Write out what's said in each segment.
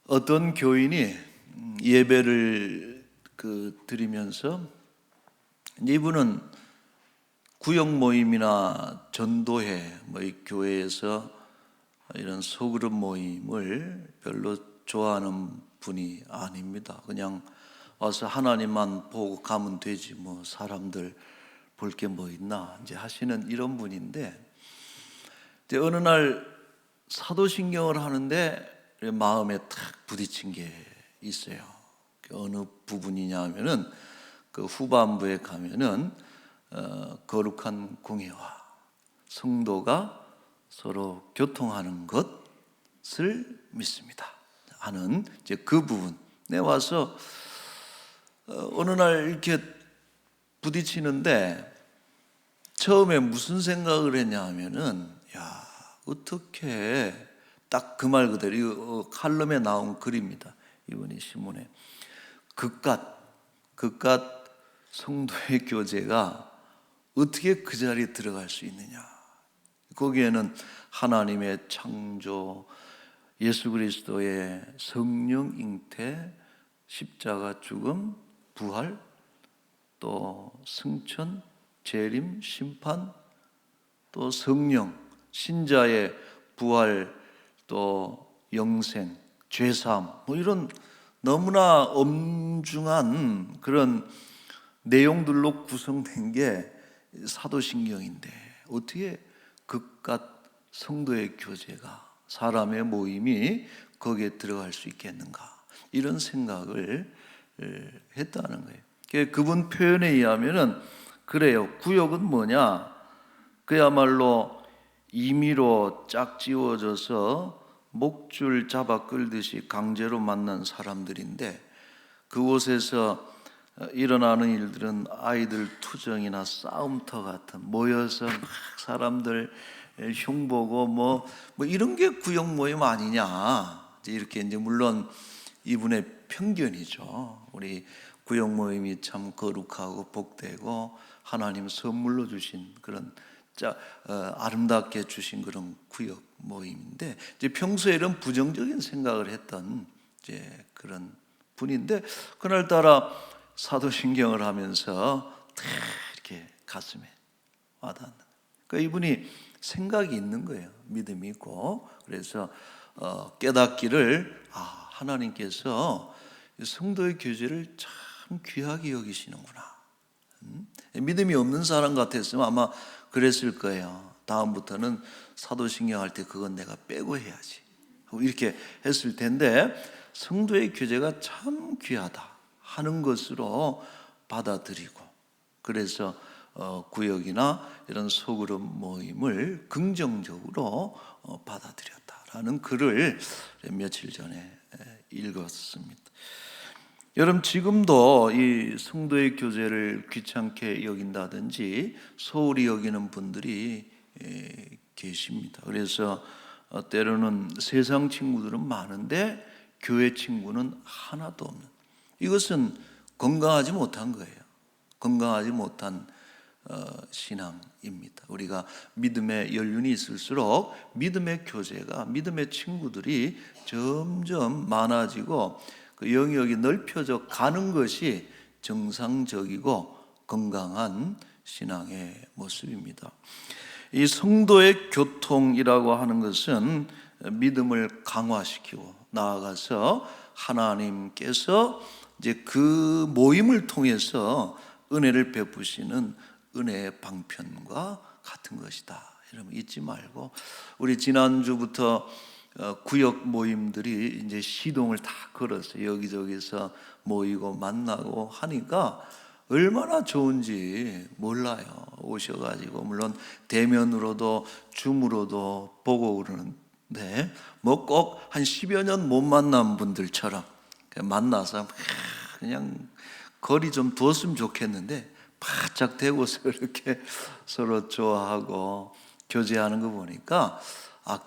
어떤 교인이 예배를 드리면서 이분은 구역 모임이나 전도회, 이 교회에서 이런 소그룹 모임을 별로 좋아하는 분이 아닙니다. 그냥 와서 하나님만 보고 가면 되지 사람들 볼 게 뭐 있나 이제 하시는 이런 분인데, 이제 어느 날 사도신경을 하는데 마음에 탁 부딪힌 게 있어요. 어느 부분이냐 하면은 그 후반부에 가면은 거룩한 공예와 성도가 서로 교통하는 것을 믿습니다 하는 이제 그 부분에 와서 어느 날 이렇게 부딪히는데, 처음에 무슨 생각을 했냐 하면은, 어떻게 딱 그 말 그대로 이 칼럼에 나온 글입니다. 이번에 신문에 그깟 성도의 교제가 어떻게 그 자리에 들어갈 수 있느냐. 거기에는 하나님의 창조, 예수 그리스도의 성령 잉태, 십자가 죽음, 부활, 또 승천, 재림, 심판, 또 성령, 신자의 부활, 또 영생, 죄사함, 이런 너무나 엄중한 그런 내용들로 구성된 게 사도신경인데, 어떻게 그깟 성도의 교제가, 사람의 모임이 거기에 들어갈 수 있겠는가, 이런 생각을 했다는 거예요. 그분 표현에 의하면은 그래요. 구역은 뭐냐? 그야말로 임의로 짝지워져서 목줄 잡아 끌듯이 강제로 만난 사람들인데, 그곳에서 일어나는 일들은 아이들 투정이나 싸움터 같은, 모여서 막 사람들 흉보고 뭐 이런 게 구역 모임 아니냐, 이렇게 이제 물론 이분의 편견이죠. 우리 구역 모임이 참 거룩하고 복되고 하나님 선물로 주신 그런 아름답게 주신 그런 구역 모임인데, 이제 평소에 이런 부정적인 생각을 했던 이제 그런 분인데, 그날따라 사도신경을 하면서 이렇게 가슴에 와닿는 거예요. 그러니까 이분이 생각이 있는 거예요. 믿음이 있고. 그래서 깨닫기를, 하나님께서 성도의 교제를 참 귀하게 여기시는구나. 믿음이 없는 사람 같았으면 아마 그랬을 거예요. 다음부터는 사도신경 할 때 그건 내가 빼고 해야지, 이렇게 했을 텐데, 성도의 교제가 참 귀하다 하는 것으로 받아들이고, 그래서 구역이나 이런 소그룹 모임을 긍정적으로 받아들였다라는 글을 며칠 전에 읽었습니다. 여러분, 지금도 이 성도의 교제를 귀찮게 여긴다든지 소홀히 여기는 분들이 계십니다. 그래서 때로는 세상 친구들은 많은데 교회 친구는 하나도 없는, 이것은 건강하지 못한 거예요. 건강하지 못한 신앙입니다. 우리가 믿음의 연륜이 있을수록 믿음의 교제가, 믿음의 친구들이 점점 많아지고 그 영역이 넓혀져 가는 것이 정상적이고 건강한 신앙의 모습입니다. 이 성도의 교통이라고 하는 것은 믿음을 강화시키고 나아가서 하나님께서 이제 그 모임을 통해서 은혜를 베푸시는 은혜의 방편과 같은 것이다. 여러분 잊지 말고, 우리 지난주부터 구역 모임들이 이제 시동을 다 걸었어요. 여기저기서 모이고 만나고 하니까 얼마나 좋은지 몰라요. 오셔가지고 물론 대면으로도 줌으로도 보고 그러는데, 꼭 한 10여 년 못 만난 분들처럼 만나서 그냥 거리 좀 두었으면 좋겠는데 바짝 대고서 이렇게 서로 좋아하고 교제하는 거 보니까,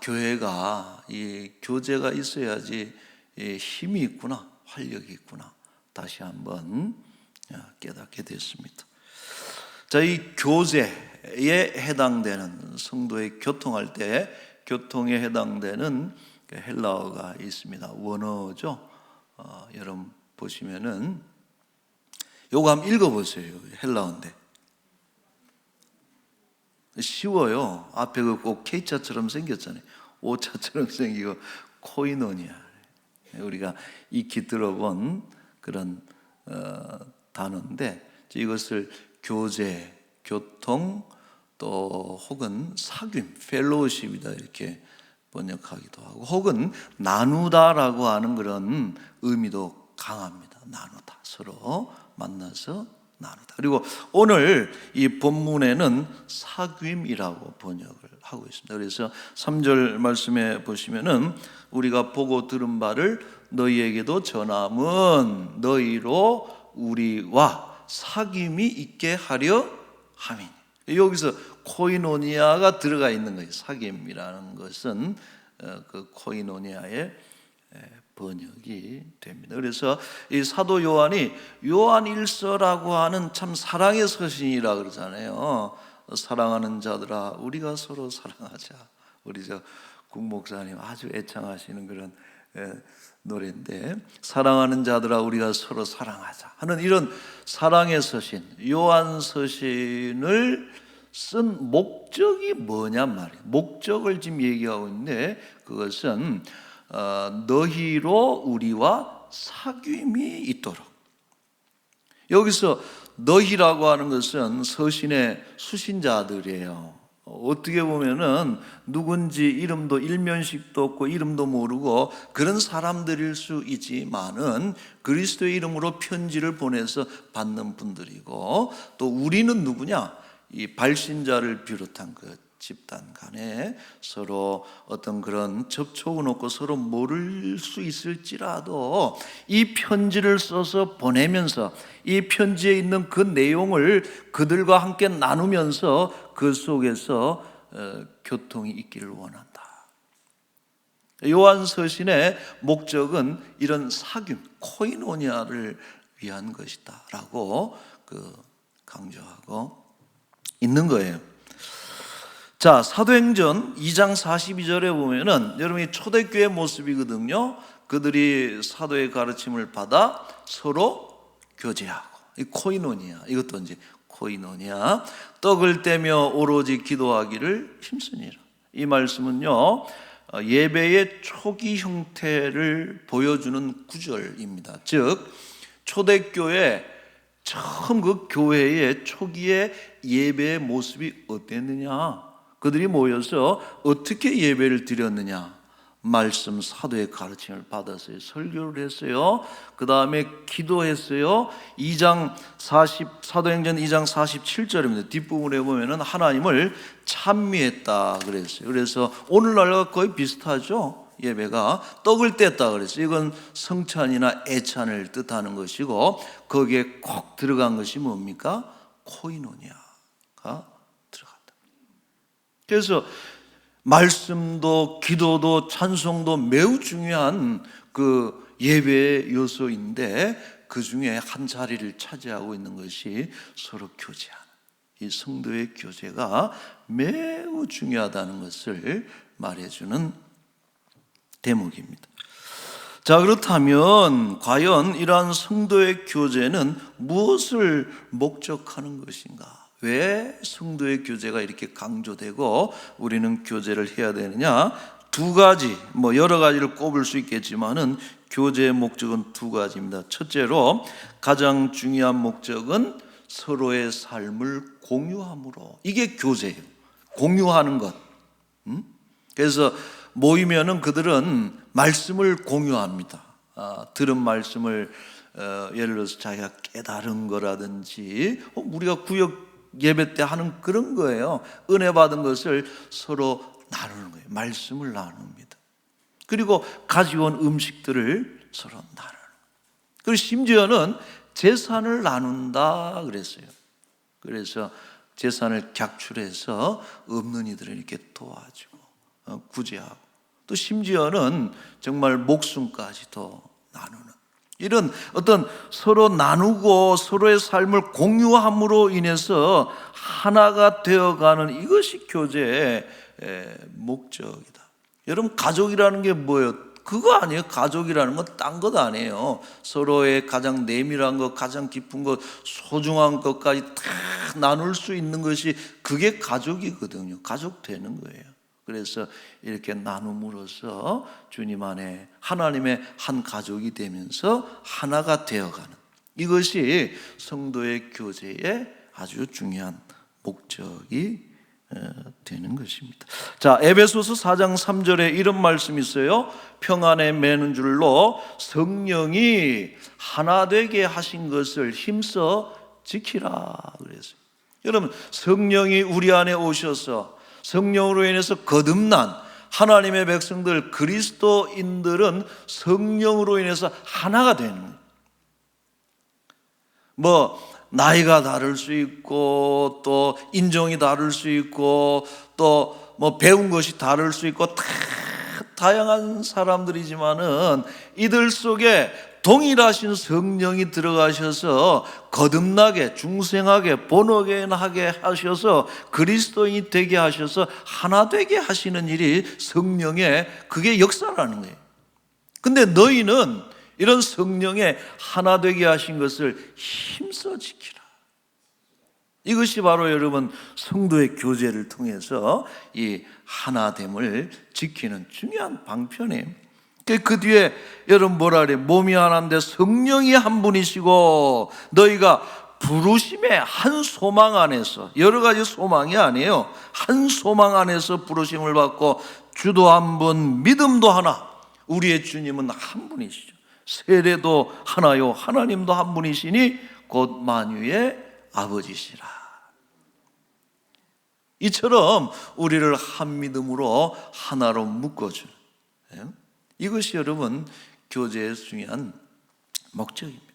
교회가 이 교제가 있어야지 힘이 있구나, 활력이 있구나, 다시 한번 깨닫게 됐습니다. 자, 이 교제에 해당되는, 성도의 교통할 때 교통에 해당되는 헬라어가 있습니다. 원어죠. 여러분 보시면은 요거 한번 읽어보세요. 헬라어인데 쉬워요. 앞에 그 꼭 K자처럼 생겼잖아요. O자처럼 생기고 코이노니아. 우리가 익히 들어본 그런 단어인데 이것을 교제, 교통 또 혹은 사귐, 펠로우십이다 이렇게 번역하기도 하고 혹은 나누다라고 하는 그런 의미도 강합니다. 나누다, 서로 만나서 나누다. 그리고 오늘 이 본문에는 사귐이라고 번역을 하고 있습니다. 그래서 3절 말씀에 보시면은 우리가 보고 들은 바를 너희에게도 전함은 너희로 우리와 사귐이 있게 하려 함이니. 여기서 코이노니아가 들어가 있는 거예요. 사귐이라는 것은 그 코이노니아의 번역이 됩니다. 그래서 이 사도 요한이 요한일서라고 하는 참 사랑의 서신이라 그러잖아요. 사랑하는 자들아 우리가 서로 사랑하자. 우리 저 국목사님 아주 애창하시는 그런 노래인데 사랑하는 자들아 우리가 서로 사랑하자 하는 이런 사랑의 서신, 요한 서신을 쓴 목적이 뭐냔 말이에요. 목적을 지금 얘기하고 있는데 그것은 너희로 우리와 사귐이 있도록. 여기서 너희라고 하는 것은 서신의 수신자들이에요. 어떻게 보면은 누군지 이름도 일면식도 없고 이름도 모르고 그런 사람들일 수 있지만은 그리스도의 이름으로 편지를 보내서 받는 분들이고 또 우리는 누구냐? 이 발신자를 비롯한 그 집단 간에 서로 어떤 그런 접촉은 없고 서로 모를 수 있을지라도 이 편지를 써서 보내면서 이 편지에 있는 그 내용을 그들과 함께 나누면서 그 속에서 교통이 있기를 원한다. 요한 서신의 목적은 이런 사귐, 코이노니아를 위한 것이다 라고 강조하고 있는 거예요. 자, 사도행전 2장 42절에 보면은 여러분이 초대교회 모습이거든요. 그들이 사도의 가르침을 받아 서로 교제하고, 이 코이노니아, 이것도 이제 코이노니아, 떡을 떼며 오로지 기도하기를 힘쓰니라. 이 말씀은요, 예배의 초기 형태를 보여주는 구절입니다. 즉, 초대교회 처음 그 교회의 초기의 예배의 모습이 어땠느냐? 그들이 모여서 어떻게 예배를 드렸느냐? 말씀 사도의 가르침을 받았어요. 설교를 했어요. 그 다음에 기도했어요. 사도행전 2장 47절입니다. 뒷부분에 보면은 하나님을 찬미했다 그랬어요. 그래서 오늘날과 거의 비슷하죠. 예배가 떡을 뗐다 그랬어요. 이건 성찬이나 애찬을 뜻하는 것이고 거기에 꼭 들어간 것이 뭡니까? 코이노니아가 들어갔다. 그래서 말씀도 기도도 찬송도 매우 중요한 그 예배의 요소인데 그 중에 한 자리를 차지하고 있는 것이 서로 교제하는 이 성도의 교제가 매우 중요하다는 것을 말해주는 대목입니다. 자, 그렇다면 과연 이러한 성도의 교제는 무엇을 목적하는 것인가? 왜 성도의 교제가 이렇게 강조되고 우리는 교제를 해야 되느냐? 두 가지, 여러 가지를 꼽을 수 있겠지만은 교제의 목적은 두 가지입니다. 첫째로 가장 중요한 목적은 서로의 삶을 공유함으로. 이게 교제예요. 공유하는 것. 그래서 모이면은 그들은 말씀을 공유합니다. 들은 말씀을 예를 들어서 자기가 깨달은 거라든지 우리가 구역 예배 때 하는 그런 거예요. 은혜 받은 것을 서로 나누는 거예요. 말씀을 나눕니다. 그리고 가져온 음식들을 서로 나누는 거예요. 그리고 심지어는 재산을 나눈다 그랬어요. 그래서 재산을 객출해서 없는 이들을 이렇게 도와주고 구제하고 또 심지어는 정말 목숨까지도 나누는 이런 어떤 서로 나누고 서로의 삶을 공유함으로 인해서 하나가 되어가는 이것이 교제의 목적이다. 여러분, 가족이라는 게 뭐예요? 그거 아니에요. 가족이라는 건 딴 것 아니에요. 서로의 가장 내밀한 것, 가장 깊은 것, 소중한 것까지 다 나눌 수 있는 것이 그게 가족이거든요. 가족 되는 거예요. 그래서 이렇게 나눔으로써 주님 안에 하나님의 한 가족이 되면서 하나가 되어가는, 이것이 성도의 교제의 아주 중요한 목적이 되는 것입니다. 자, 에베소서 4장 3절에 이런 말씀이 있어요. 평안에 매는 줄로 성령이 하나 되게 하신 것을 힘써 지키라 그랬어요. 여러분, 성령이 우리 안에 오셔서 성령으로 인해서 거듭난 하나님의 백성들, 그리스도인들은 성령으로 인해서 하나가 되는 거예요. 나이가 다를 수 있고, 또 인종이 다를 수 있고, 또 배운 것이 다를 수 있고, 다양한 사람들이지만은 이들 속에 동일하신 성령이 들어가셔서 거듭나게, 중생하게, 본어게인하게 하셔서 그리스도인이 되게 하셔서 하나 되게 하시는 일이 성령의 그게 역사라는 거예요. 근데 너희는 이런 성령의 하나 되게 하신 것을 힘써 지키라. 이것이 바로 여러분 성도의 교제를 통해서 이 하나됨을 지키는 중요한 방편이에요. 그 뒤에 여러분 뭐라 그래요? 몸이 하나인데 성령이 한 분이시고 너희가 부르심의 한 소망 안에서, 여러 가지 소망이 아니에요, 한 소망 안에서 부르심을 받고 주도 한 분, 믿음도 하나, 우리의 주님은 한 분이시죠. 세례도 하나요, 하나님도 한 분이시니 곧 만유의 아버지시라. 이처럼 우리를 한 믿음으로 하나로 묶어주는, 이것이 여러분 교제의 중요한 목적입니다.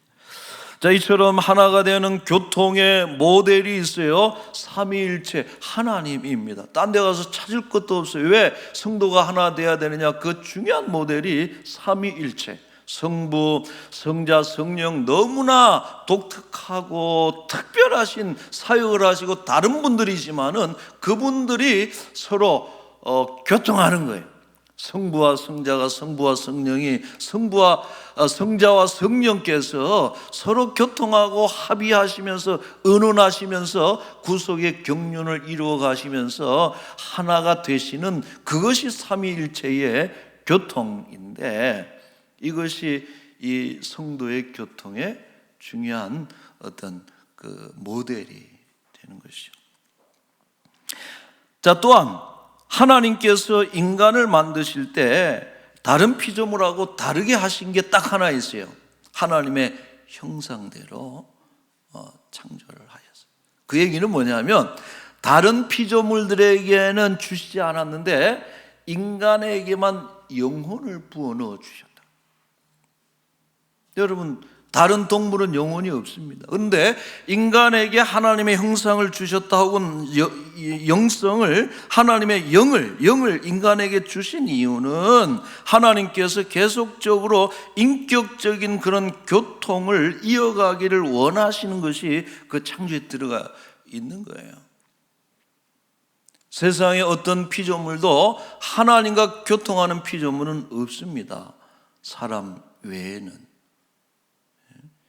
자, 이처럼 하나가 되는 교통의 모델이 있어요. 삼위일체 하나님입니다. 딴 데 가서 찾을 것도 없어요. 왜 성도가 하나 돼야 되느냐? 그 중요한 모델이 삼위일체, 성부, 성자, 성령, 너무나 독특하고 특별하신 사역을 하시고 다른 분들이지만은 그분들이 서로 교통하는 거예요. 성부와 성자가, 성부와 성령이, 성자와 성령께서 서로 교통하고 합의하시면서 의논하시면서 구속의 경륜을 이루어 가시면서 하나가 되시는, 그것이 삼위일체의 교통인데, 이것이 이 성도의 교통의 중요한 어떤 그 모델이 되는 것이죠. 자, 또한 하나님께서 인간을 만드실 때 다른 피조물하고 다르게 하신 게 딱 하나 있어요. 하나님의 형상대로 창조를 하셨어요. 그 얘기는 뭐냐면 다른 피조물들에게는 주시지 않았는데 인간에게만 영혼을 부어 넣어 주셨다. 여러분, 다른 동물은 영혼이 없습니다. 그런데 인간에게 하나님의 형상을 주셨다, 혹은 영성을, 하나님의 영을 인간에게 주신 이유는 하나님께서 계속적으로 인격적인 그런 교통을 이어가기를 원하시는 것이 그 창조에 들어가 있는 거예요. 세상에 어떤 피조물도 하나님과 교통하는 피조물은 없습니다. 사람 외에는.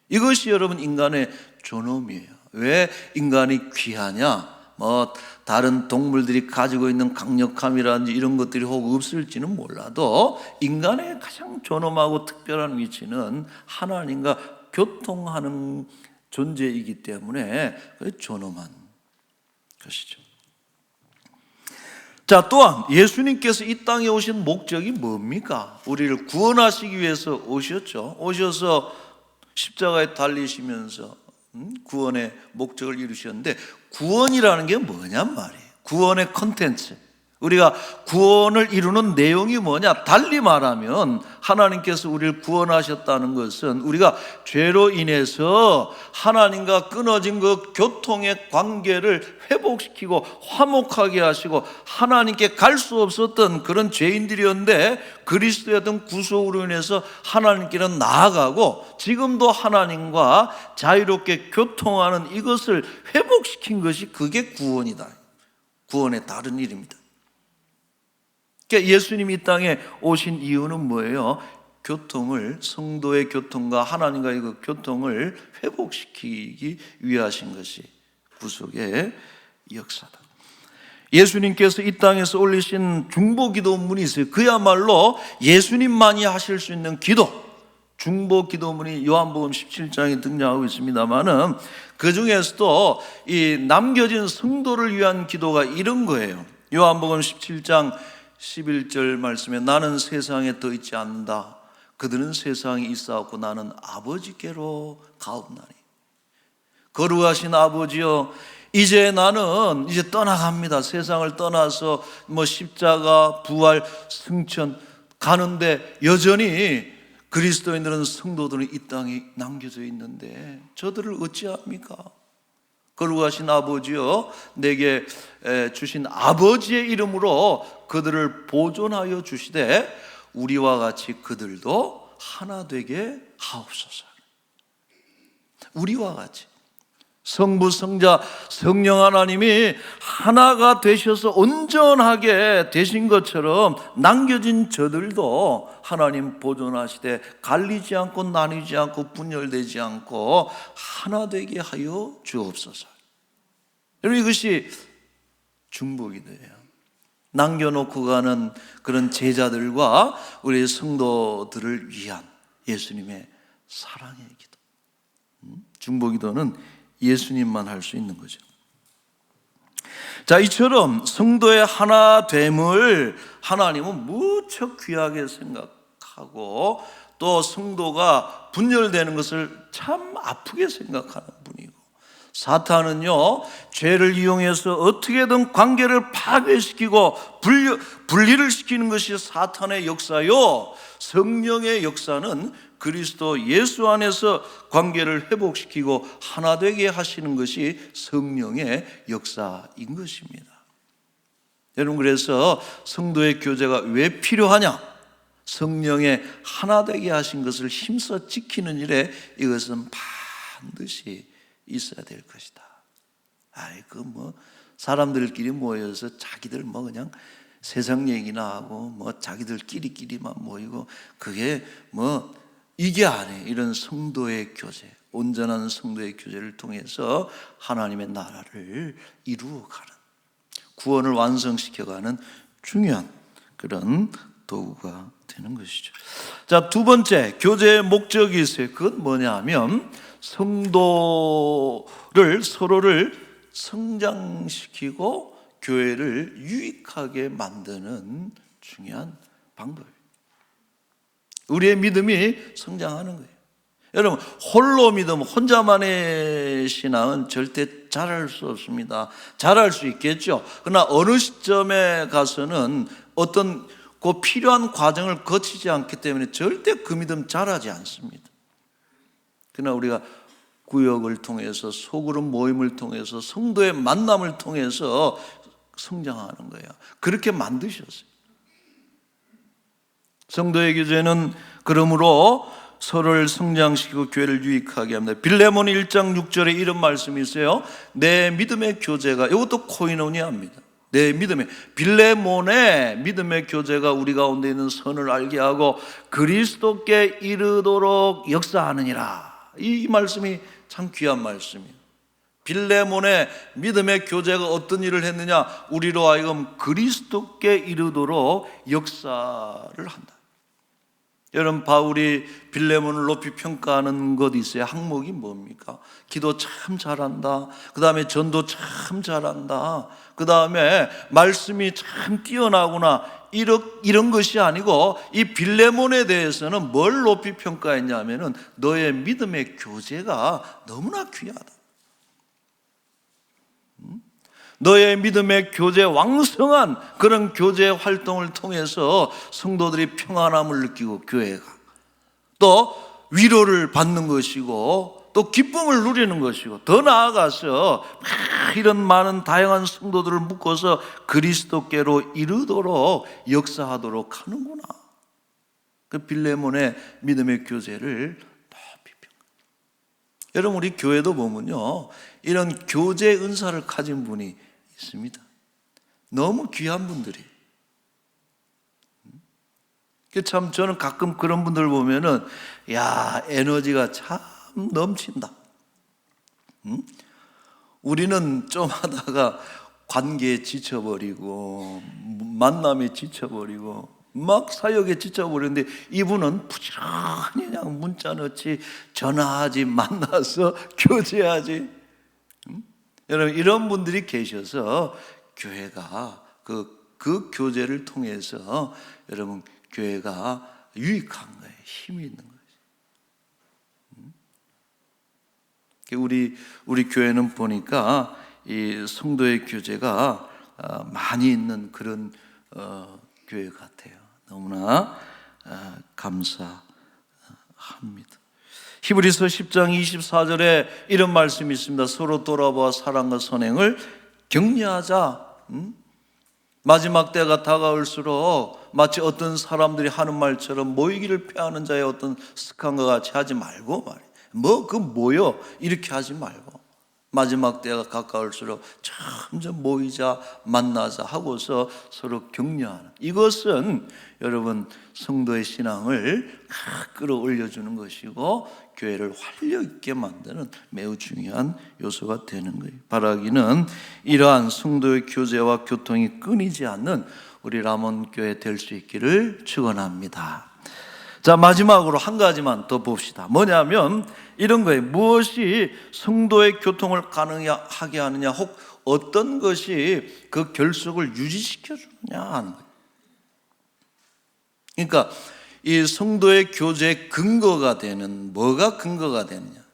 이것이 여러분 인간의 존엄이에요. 왜 인간이 귀하냐? 다른 동물들이 가지고 있는 강력함이라든지 이런 것들이 혹 없을지는 몰라도 인간의 가장 존엄하고 특별한 위치는 하나님과 교통하는 존재이기 때문에 존엄한 것이죠. 자, 또한 예수님께서 이 땅에 오신 목적이 뭡니까? 우리를 구원하시기 위해서 오셨죠. 오셔서 십자가에 달리시면서 구원의 목적을 이루셨는데, 구원이라는 게 뭐냔 말이에요. 구원의 컨텐츠, 우리가 구원을 이루는 내용이 뭐냐? 달리 말하면 하나님께서 우리를 구원하셨다는 것은 우리가 죄로 인해서 하나님과 끊어진 그 교통의 관계를 회복시키고 화목하게 하시고, 하나님께 갈 수 없었던 그런 죄인들이었는데 그리스도의 어떤 구속으로 인해서 하나님께는 나아가고 지금도 하나님과 자유롭게 교통하는 이것을 회복시킨 것이, 그게 구원이다. 구원의 다른 일입니다. 그러니까 예수님이 이 땅에 오신 이유는 뭐예요? 교통을, 성도의 교통과 하나님과의 그 교통을 회복시키기 위하신 것이 구속의 역사다. 예수님께서 이 땅에서 올리신 중보기도문이 있어요. 그야말로 예수님만이 하실 수 있는 기도, 중보기도문이 요한복음 17장에 등장하고 있습니다만은 그 중에서도 이 남겨진 성도를 위한 기도가 이런 거예요. 요한복음 17장 11절 말씀에 나는 세상에 더 있지 않는다. 그들은 세상에 있사옵고 나는 아버지께로 가옵나니. 거룩하신 아버지여, 이제 나는 이제 떠나갑니다. 세상을 떠나서 십자가, 부활, 승천 가는데 여전히 그리스도인들은, 성도들은 이 땅에 남겨져 있는데 저들을 어찌합니까? 거룩하신 아버지여, 내게 주신 아버지의 이름으로 그들을 보존하여 주시되 우리와 같이 그들도 하나 되게 하옵소서. 우리와 같이 성부, 성자, 성령 하나님이 하나가 되셔서 온전하게 되신 것처럼 남겨진 저들도 하나님 보존하시되 갈리지 않고 나뉘지 않고 분열되지 않고 하나 되게 하여 주옵소서. 여러분, 이것이 중보기도예요. 남겨놓고 가는 그런 제자들과 우리 성도들을 위한 예수님의 사랑의 기도. 중보기도는 예수님만 할 수 있는 거죠. 자, 이처럼 성도의 하나됨을 하나님은 무척 귀하게 생각하고 또 성도가 분열되는 것을 참 아프게 생각하는 분이고, 사탄은요, 죄를 이용해서 어떻게든 관계를 파괴시키고 분리를 시키는 것이 사탄의 역사요, 성령의 역사는 그리스도 예수 안에서 관계를 회복시키고 하나 되게 하시는 것이 성령의 역사인 것입니다. 여러분, 그래서 성도의 교제가 왜 필요하냐? 성령의 하나 되게 하신 것을 힘써 지키는 일에 이것은 반드시 있어야 될 것이다. 사람들끼리 모여서 자기들 그냥 세상 얘기나 하고 자기들끼리만 모이고 그게 이게 아니에요. 이런 성도의 교제, 온전한 성도의 교제를 통해서 하나님의 나라를 이루어가는, 구원을 완성시켜가는 중요한 그런 도구가 되는 것이죠. 자, 두 번째, 교제의 목적이 있어요. 그건 뭐냐 하면 성도를, 서로를 성장시키고 교회를 유익하게 만드는 중요한 방법이에요. 우리의 믿음이 성장하는 거예요. 여러분, 홀로 믿음, 혼자만의 신앙은 절대 잘할 수 없습니다. 잘할 수 있겠죠. 그러나 어느 시점에 가서는 어떤 그 필요한 과정을 거치지 않기 때문에 절대 그 믿음 잘하지 않습니다. 그러나 우리가 구역을 통해서, 소그룹 모임을 통해서, 성도의 만남을 통해서 성장하는 거예요. 그렇게 만드셨어요. 성도의 교제는 그러므로 서로를 성장시키고 교회를 유익하게 합니다. 빌레몬 1장 6절에 이런 말씀이 있어요. 내 믿음의 교제가, 이것도 코이노니아입니다. 내 믿음의, 빌레몬의 믿음의 교제가 우리 가운데 있는 선을 알게 하고 그리스도께 이르도록 역사하느니라. 이 말씀이 참 귀한 말씀이에요. 빌레몬의 믿음의 교제가 어떤 일을 했느냐? 우리로 하여금 그리스도께 이르도록 역사를 한다. 여러분, 바울이 빌레몬을 높이 평가하는 것이 있어요. 항목이 뭡니까? 기도 참 잘한다. 그 다음에 전도 참 잘한다. 그 다음에 말씀이 참 뛰어나구나. 이런 것이 아니고 이 빌레몬에 대해서는 뭘 높이 평가했냐면은 너의 믿음의 교제가 너무나 귀하다. 너의 믿음의 교제, 왕성한 그런 교제 활동을 통해서 성도들이 평안함을 느끼고 교회가 또 위로를 받는 것이고 또 기쁨을 누리는 것이고, 더 나아가서 이런 많은 다양한 성도들을 묶어서 그리스도께로 이르도록 역사하도록 하는구나. 그 빌레몬의 믿음의 교제를 높이 평가. 여러분, 우리 교회도 보면요, 이런 교제 은사를 가진 분이 있습니다. 너무 귀한 분들이. 참 저는 가끔 그런 분들 보면은 야, 에너지가 참 넘친다. 우리는 좀 하다가 관계에 지쳐버리고 만남에 지쳐버리고 막 사역에 지쳐버리는데 이분은 부지런히 그냥 문자 넣지, 전화하지, 만나서 교제하지. 여러분, 이런 분들이 계셔서 교회가 그 교제를 통해서 여러분 교회가 유익한 거예요. 힘이 있는 거예요. 우리 교회는 보니까 이 성도의 교제가 많이 있는 그런 교회 같아요. 너무나 감사합니다. 히브리서 10장 24절에 이런 말씀이 있습니다. 서로 돌아보아 사랑과 선행을 격려하자. 마지막 때가 다가올수록 마치 어떤 사람들이 하는 말처럼 모이기를 피하는 자의 어떤 습관과 같이 하지 말고 말이에요. 뭐요? 이렇게 하지 말고 마지막 때가 가까울수록 점점 모이자, 만나자 하고서 서로 격려하는, 이것은 여러분 성도의 신앙을 끌어올려주는 것이고 교회를 활력 있게 만드는 매우 중요한 요소가 되는 거예요. 바라기는 이러한 성도의 교제와 교통이 끊이지 않는 우리 람원교회 될 수 있기를 축원합니다. 자, 마지막으로 한 가지만 더 봅시다. 뭐냐면 이런 거예요. 무엇이 성도의 교통을 가능하게 하느냐, 혹 어떤 것이 그 결속을 유지시켜 주느냐 하는 거예요. 그러니까 이 성도의 교제의 근거가 되는, 뭐가 근거가 되느냐.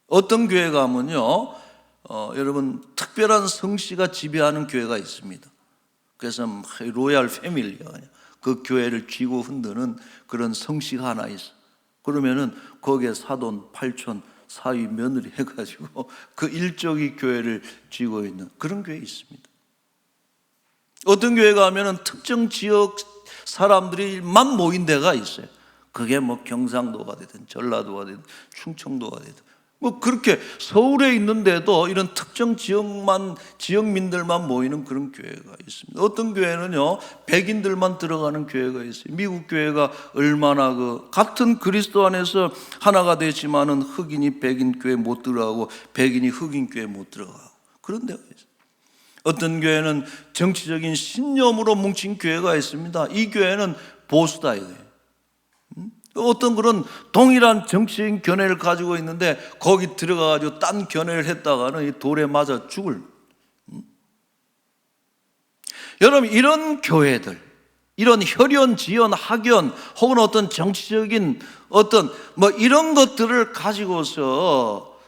어떤 교회 가면요, 여러분 특별한 성씨가 지배하는 교회가 있습니다. 그래서 로얄 패밀리가 그 교회를 쥐고 흔드는 그런 성씨가 하나 있어. 그러면은 거기에 사돈, 팔촌, 사위, 며느리 해가지고 그 일족이 교회를 쥐고 있는 그런 교회 있습니다. 어떤 교회 가면은 특정 지역 사람들이만 모인 데가 있어요. 그게 뭐 경상도가 되든 전라도가 되든 충청도가 되든 뭐 그렇게 서울에 있는데도 이런 특정 지역민들만 모이는 그런 교회가 있습니다. 어떤 교회는요, 백인들만 들어가는 교회가 있어요. 미국 교회가 얼마나 같은 그리스도 안에서 하나가 되지만은 흑인이 백인 교회 못 들어가고 백인이 흑인 교회 못 들어가고 그런 데가 있어요. 어떤 교회는 정치적인 신념으로 뭉친 교회가 있습니다. 이 교회는 보수다 이거예요. 어떤 그런 동일한 정치적인 견해를 가지고 있는데 거기 들어가가지고 딴 견해를 했다가는 이 돌에 맞아 죽을. 여러분, 이런 교회들, 이런 혈연, 지연, 학연 혹은 어떤 정치적인 어떤 이런 것들을 가지고서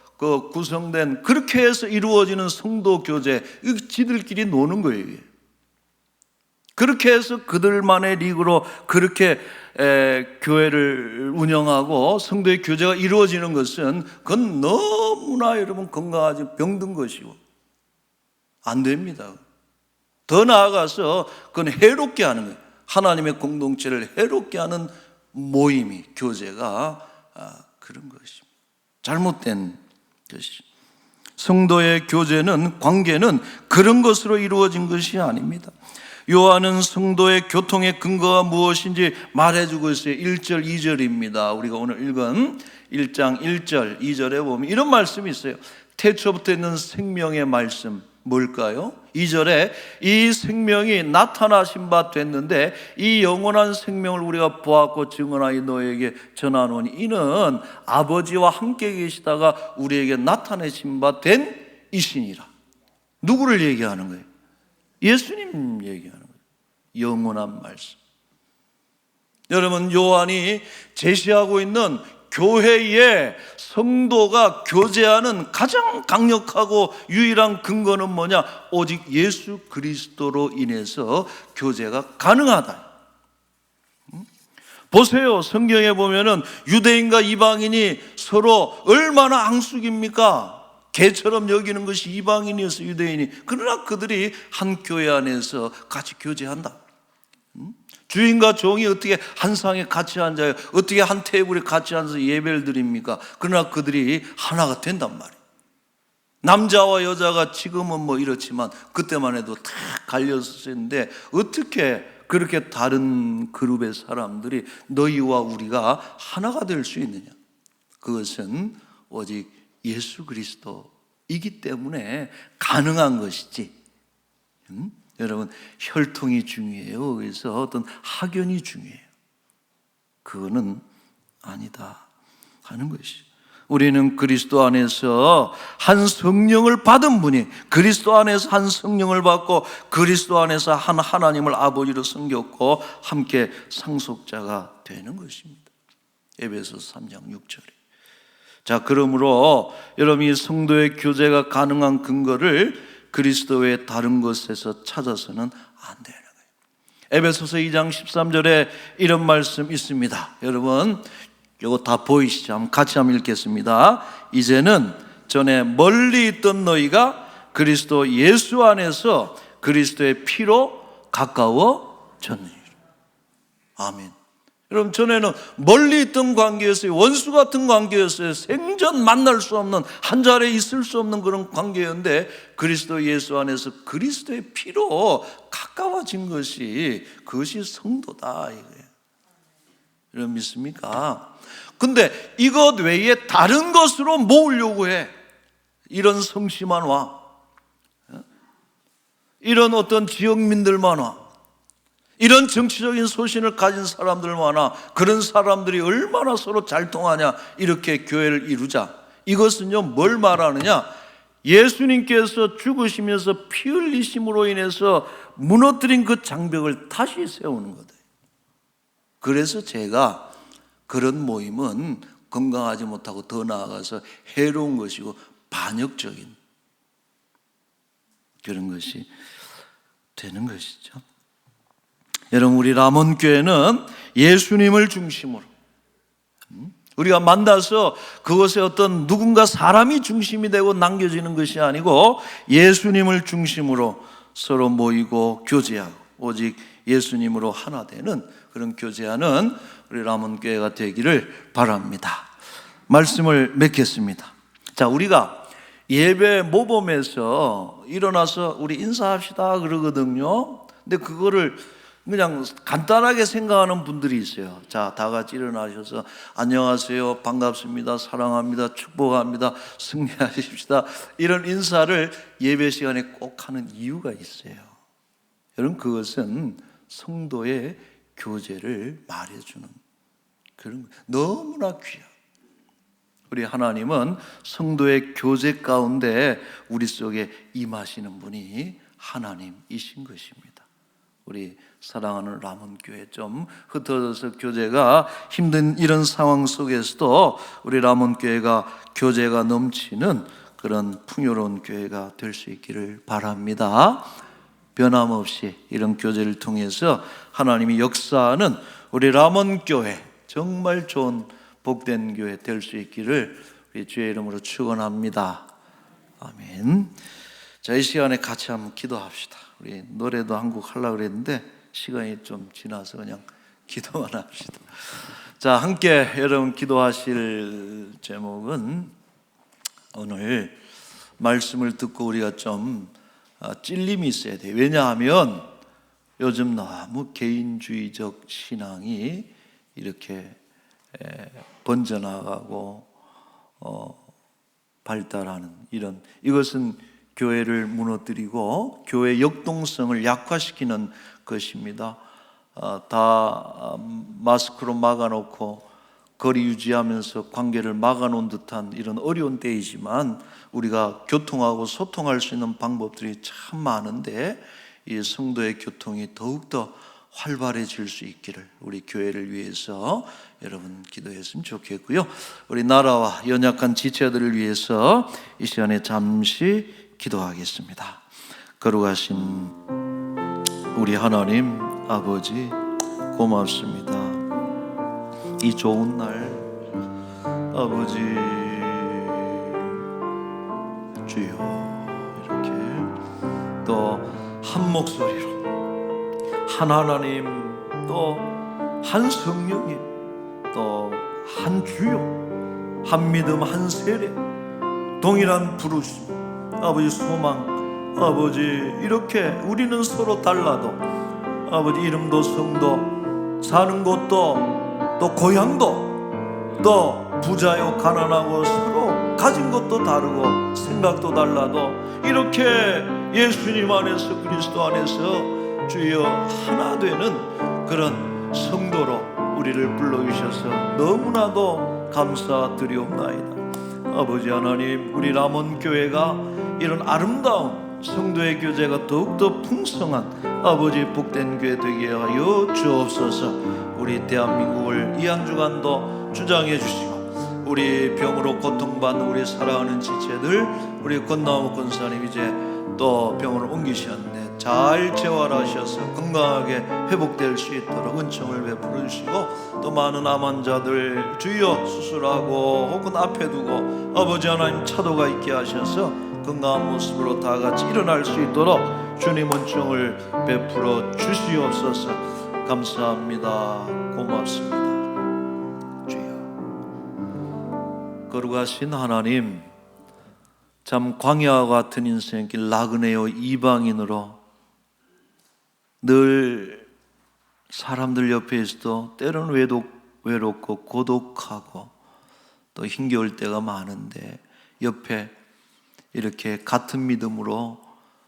구성된, 그렇게 해서 이루어지는 성도 교제, 지들끼리 노는 거예요. 이게. 그렇게 해서 그들만의 리그로 그렇게 교회를 운영하고 성도의 교제가 이루어지는 것은 그건 너무나 여러분 건강하지 병든 것이고 안 됩니다. 더 나아가서 그건 해롭게 하는 거예요. 하나님의 공동체를 해롭게 하는 모임이, 교제가 그런 것입니다. 잘못된 것이죠. 성도의 교제는, 관계는 그런 것으로 이루어진 것이 아닙니다. 요한은 성도의 교통의 근거가 무엇인지 말해주고 있어요. 1절 2절입니다 우리가 오늘 읽은 1장 1절 2절에 보면 이런 말씀이 있어요. 태초부터 있는 생명의 말씀 뭘까요? 2절에 이 생명이 나타나신 바 됐는데 이 영원한 생명을 우리가 보았고 증언하여 너에게 전하노니 이는 아버지와 함께 계시다가 우리에게 나타내신 바 된 이신이라. 누구를 얘기하는 거예요? 예수님 얘기하는 거예요. 영원한 말씀. 여러분, 요한이 제시하고 있는 교회의 성도가 교제하는 가장 강력하고 유일한 근거는 뭐냐? 오직 예수 그리스도로 인해서 교제가 가능하다. 보세요. 성경에 보면은 유대인과 이방인이 서로 얼마나 앙숙입니까? 개처럼 여기는 것이 이방인이어서 유대인이. 그러나 그들이 한 교회 안에서 같이 교제한다. 주인과 종이 어떻게 한 상에 같이 앉아요? 어떻게 한 테이블에 같이 앉아서 예배를 드립니까? 그러나 그들이 하나가 된단 말이에요. 남자와 여자가 지금은 이렇지만 그때만 해도 다 갈려서 있는데 어떻게 그렇게 다른 그룹의 사람들이 너희와 우리가 하나가 될 수 있느냐? 그것은 오직 예수 그리스도이기 때문에 가능한 것이지. 여러분, 혈통이 중요해요. 그래서 어떤 학연이 중요해요. 그거는 아니다 하는 것이죠. 우리는 그리스도 안에서 한 성령을 받은 분이, 그리스도 안에서 한 성령을 받고 그리스도 안에서 한 하나님을 아버지로 섬겼고 함께 상속자가 되는 것입니다. 에베소서 3장 6절에. 자, 그러므로 여러분, 이 성도의 교제가 가능한 근거를 그리스도 외에 다른 것에서 찾아서는 안 되는 거예요. 에베소서 2장 13절에 이런 말씀 있습니다. 여러분, 이거 다 보이시죠? 같이 한번 읽겠습니다. 이제는 전에 멀리 있던 너희가 그리스도 예수 안에서 그리스도의 피로 가까워졌느니라. 아멘. 여러분, 전에는 멀리 있던 관계였어요. 원수 같은 관계였어요. 생전 만날 수 없는, 한 자리에 있을 수 없는 그런 관계였는데 그리스도 예수 안에서 그리스도의 피로 가까워진 것이, 그것이 성도다 이거예요. 여러분, 믿습니까? 근데 이것 외에 다른 것으로 모으려고 해. 이런 성씨만 와, 이런 어떤 지역민들만 와, 이런 정치적인 소신을 가진 사람들만 와. 그런 사람들이 얼마나 서로 잘 통하냐, 이렇게 교회를 이루자. 이것은요, 뭘 말하느냐? 예수님께서 죽으시면서 피 흘리심으로 인해서 무너뜨린 그 장벽을 다시 세우는 거다. 그래서 제가 그런 모임은 건강하지 못하고 더 나아가서 해로운 것이고 반역적인 그런 것이 되는 것이죠. 여러분, 우리 람원교회는 예수님을 중심으로, 우리가 만나서 그것에 어떤 누군가 사람이 중심이 되고 남겨지는 것이 아니고 예수님을 중심으로 서로 모이고 교제하고 오직 예수님으로 하나 되는 그런 교제하는 우리 람원교회가 되기를 바랍니다. 말씀을 맺겠습니다. 자, 우리가 예배 모범에서 일어나서 우리 인사합시다 그러거든요. 근데 그거를 그냥 간단하게 생각하는 분들이 있어요. 자, 다 같이 일어나셔서 안녕하세요, 반갑습니다, 사랑합니다, 축복합니다, 승리하십시다, 이런 인사를 예배 시간에 꼭 하는 이유가 있어요. 여러분, 그것은 성도의 교제를 말해주는 그런, 너무나 귀한, 우리 하나님은 성도의 교제 가운데 우리 속에 임하시는 분이 하나님이신 것입니다. 우리 사랑하는 람원교회, 좀 흩어져서 교제가 힘든 이런 상황 속에서도 우리 람원교회가 교제가 넘치는 그런 풍요로운 교회가 될 수 있기를 바랍니다. 변함없이 이런 교제를 통해서 하나님이 역사하는 우리 람원교회, 정말 좋은 복된 교회 될 수 있기를 우리 주의 이름으로 축원합니다. 아멘. 자, 이 시간에 같이 한번 기도합시다. 우리 노래도 한 곡 하려고 그랬는데 시간이 좀 지나서 그냥 기도만 합시다. 자, 함께 여러분 기도하실 제목은, 오늘 말씀을 듣고 우리가 좀 찔림이 있어야 돼요. 왜냐하면 요즘 너무 개인주의적 신앙이 이렇게 번져나가고 발달하는 이것은 교회를 무너뜨리고 교회 역동성을 약화시키는 것입니다. 다 마스크로 막아놓고 거리 유지하면서 관계를 막아놓은 듯한 이런 어려운 때이지만 우리가 교통하고 소통할 수 있는 방법들이 참 많은데 이 성도의 교통이 더욱더 활발해질 수 있기를 우리 교회를 위해서 여러분 기도했으면 좋겠고요. 우리 나라와 연약한 지체들을 위해서 이 시간에 잠시 기도하겠습니다. 거룩하신 우리 하나님 아버지, 고맙습니다. 이 좋은 날 아버지 주여, 이렇게 또 한 목소리로 한 하나님, 또 한 성령님, 또 한 주여, 한 믿음, 한 세례, 동일한 부르심, 아버지 소망, 아버지 이렇게 우리는 서로 달라도 아버지 이름도 성도 사는 곳도 또 고향도 또 부자요 가난하고 서로 가진 것도 다르고 생각도 달라도 이렇게 예수님 안에서 그리스도 안에서 주여 하나 되는 그런 성도로 우리를 불러주셔서 너무나도 감사드리옵나이다. 아버지 하나님, 우리 남원교회가 이런 아름다운 성도의 교제가 더욱더 풍성한 아버지 복된 교회 되게 하여 주옵소서. 우리 대한민국을 이 한 주간도 주장해 주시고 우리 병으로 고통받는 우리 사랑하는 지체들, 우리 권나무 권사님 이제 또 병원을 옮기셨는데 잘 재활하셔서 건강하게 회복될 수 있도록 은총을 베풀어 주시고, 또 많은 암 환자들 주여 수술하고 혹은 앞에 두고 아버지 하나님 차도가 있게 하셔서 건강한 모습으로 다 같이 일어날 수 있도록 주님 은총을 베풀어 주시옵소서. 감사합니다. 고맙습니다. 주여, 거룩하신 하나님, 참 광야와 같은 인생길 나그네요 이방인으로 늘 사람들 옆에 있어도 때로는 외롭고 고독하고 또 힘겨울 때가 많은데 옆에 이렇게 같은 믿음으로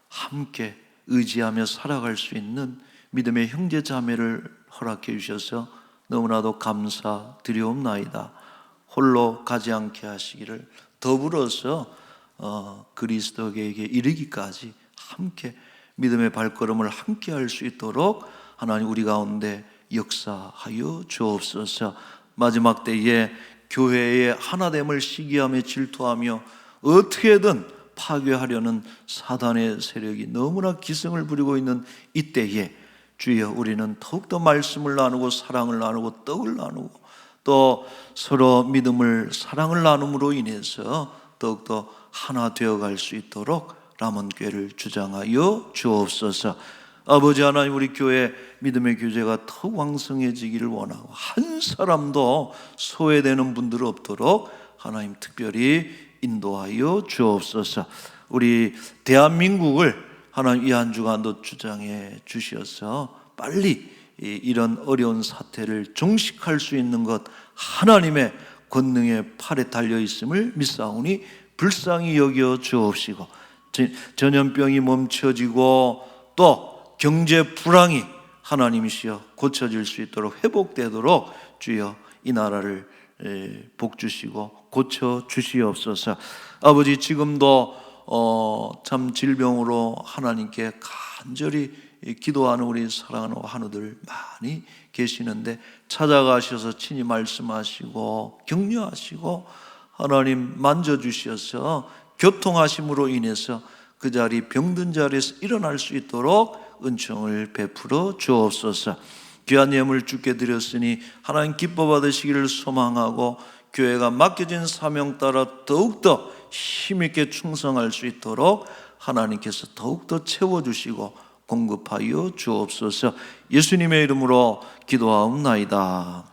함께 의지하며 살아갈 수 있는 믿음의 형제 자매를 허락해 주셔서 너무나도 감사드리옵나이다. 홀로 가지 않게 하시기를, 더불어서 그리스도에게 이르기까지 함께 믿음의 발걸음을 함께 할 수 있도록 하나님 우리 가운데 역사하여 주옵소서. 마지막 때에 교회의 하나됨을 시기하며 질투하며 어떻게든 파괴하려는 사단의 세력이 너무나 기승을 부리고 있는 이때에 주여, 우리는 더욱더 말씀을 나누고 사랑을 나누고 떡을 나누고 또 서로 믿음을 사랑을 나눔으로 인해서 더욱더 하나 되어갈 수 있도록 남원교회를 주장하여 주옵소서. 아버지 하나님, 우리 교회 믿음의 교제가 더욱 왕성해지기를 원하고 한 사람도 소외되는 분들 없도록 하나님 특별히 인도하여 주옵소서. 우리 대한민국을 하나님 이 한 주간도 주장해 주셔서 빨리 이런 어려운 사태를 종식할 수 있는 것 하나님의 권능의 팔에 달려있음을 믿사오니 불쌍히 여겨 주옵시고, 전염병이 멈춰지고 또 경제 불황이 하나님이시여 고쳐질 수 있도록 회복되도록 주여 이 나라를 복주시고 고쳐 주시옵소서. 아버지, 지금도 참 질병으로 하나님께 간절히 기도하는 우리 사랑하는 환우들 많이 계시는데 찾아가셔서 친히 말씀하시고 격려하시고 하나님 만져주셔서 교통하심으로 인해서 그 자리 병든 자리에서 일어날 수 있도록 은총을 베풀어 주옵소서. 귀한 예물 주께 드렸으니 하나님 기뻐 받으시기를 소망하고 교회가 맡겨진 사명 따라 더욱더 힘있게 충성할 수 있도록 하나님께서 더욱더 채워주시고 공급하여 주옵소서. 예수님의 이름으로 기도하옵나이다.